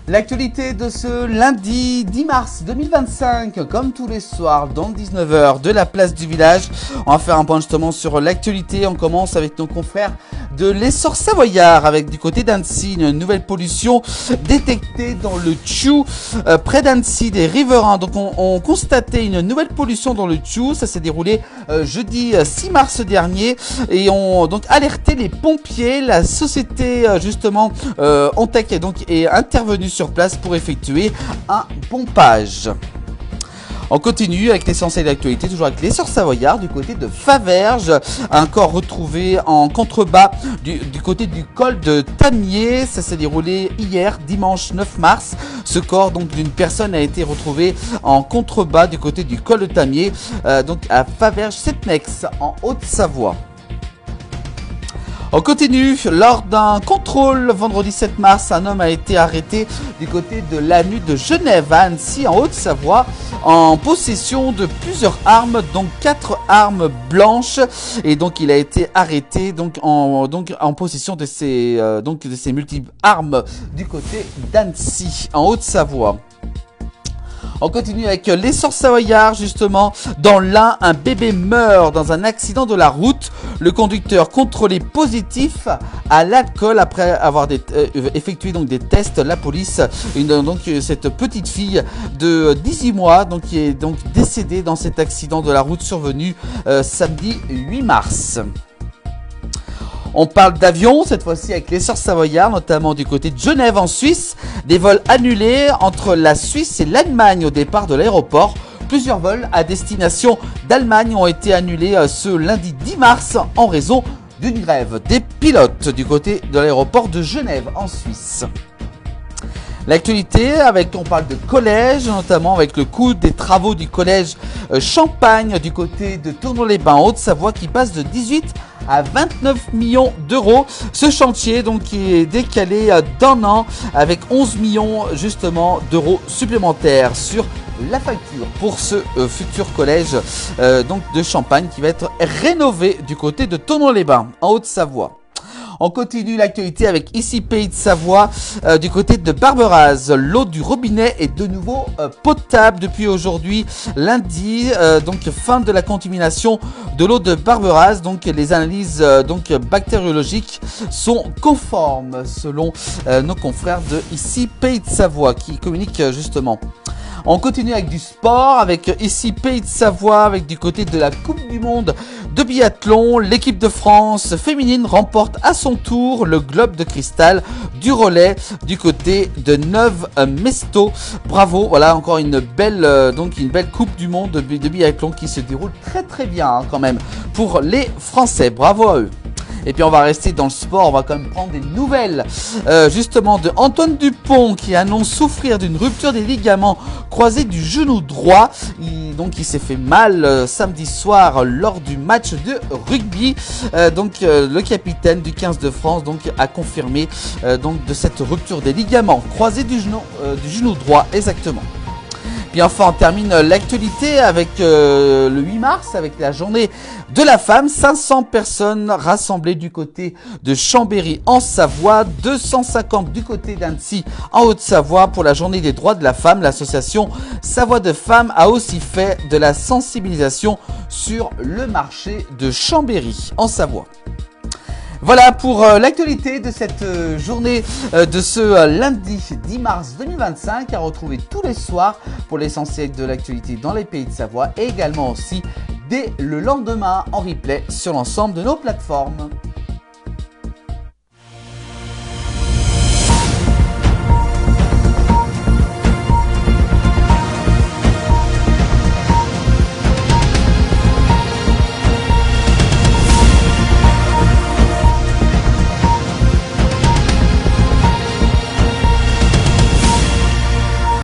L'actualité de ce lundi 10 mars 2025, comme tous les soirs, dans 19h de la place du village. On va faire un point justement sur l'actualité. On commence avec nos confrères de l'Essor Savoyard, avec du côté d'Annecy, une nouvelle pollution détectée dans le Tchou, près d'Annecy. Des riverains donc ont constaté une nouvelle pollution dans le Tchou. Ça s'est déroulé jeudi 6 mars dernier et ont donc alerté les pompiers. La société justement Ontec est intervenue sur place pour effectuer un pompage. On continue avec l'essentiel de l'actualité, toujours avec l'Essor Savoyard, du côté de Faverges. Un corps retrouvé en contrebas du côté du col de Tamier. Ça s'est déroulé hier, dimanche 9 mars. Ce corps donc d'une personne a été retrouvé en contrebas du côté du col de Tamier, donc à Faverges-Setnex, en Haute-Savoie. On continue, lors d'un contrôle vendredi 7 mars, un homme a été arrêté du côté de l'ANU de Genève à Annecy en Haute-Savoie en possession de plusieurs armes, donc 4 armes blanches, et donc il a été arrêté en possession de ces multiples armes du côté d'Annecy en Haute-Savoie. On continue avec l'Essor Savoyard, justement. Dans l'Ain, un bébé meurt dans un accident de la route. Le conducteur contrôlé positif à l'alcool après avoir effectué donc des tests. La police, cette petite fille de 18 mois qui est donc décédée dans cet accident de la route survenu samedi 8 mars. On parle d'avion, cette fois-ci avec l'Essor Savoyard, notamment du côté de Genève en Suisse. Des vols annulés entre la Suisse et l'Allemagne au départ de l'aéroport. Plusieurs vols à destination d'Allemagne ont été annulés ce lundi 10 mars en raison d'une grève des pilotes du côté de l'aéroport de Genève en Suisse. L'actualité, on parle de collège, notamment avec le coût des travaux du collège Champagne du côté de Tournon-les-Bains en Haute-Savoie qui passe de 18 à 29 millions d'euros. Ce chantier qui est décalé d'un an avec 11 millions justement d'euros supplémentaires sur la facture pour ce futur collège de Champagne qui va être rénové du côté de Tournon-les-Bains en Haute-Savoie. On continue l'actualité avec ici Pays de Savoie du côté de Barberaz. L'eau du robinet est de nouveau potable depuis aujourd'hui lundi. Fin de la contamination de l'eau de Barberaz. Les analyses bactériologiques sont conformes selon nos confrères de ici Pays de Savoie qui communiquent justement. On continue avec du sport, avec ici Pays de Savoie, avec du côté de la Coupe du Monde de biathlon. L'équipe de France féminine remporte à son tour le globe de cristal du relais du côté de Neuve-Mesto. Bravo, voilà encore une belle Coupe du Monde de biathlon qui se déroule très bien quand même pour les Français. Bravo à eux. Et puis on va rester dans le sport, on va quand même prendre des nouvelles justement de Antoine Dupont qui annonce souffrir d'une rupture des ligaments croisés du genou droit. Il s'est fait mal samedi soir lors du match de rugby. Le capitaine du 15 de France a confirmé de cette rupture des ligaments croisés du genou droit exactement. Et enfin, on termine l'actualité avec le 8 mars, avec la journée de la femme. 500 personnes rassemblées du côté de Chambéry en Savoie, 250 du côté d'Annecy en Haute-Savoie pour la journée des droits de la femme. L'association Savoie de Femmes a aussi fait de la sensibilisation sur le marché de Chambéry en Savoie. Voilà pour l'actualité de cette journée de ce lundi 10 mars 2025 à retrouver tous les soirs pour l'essentiel de l'actualité dans les Pays de Savoie et également aussi dès le lendemain en replay sur l'ensemble de nos plateformes.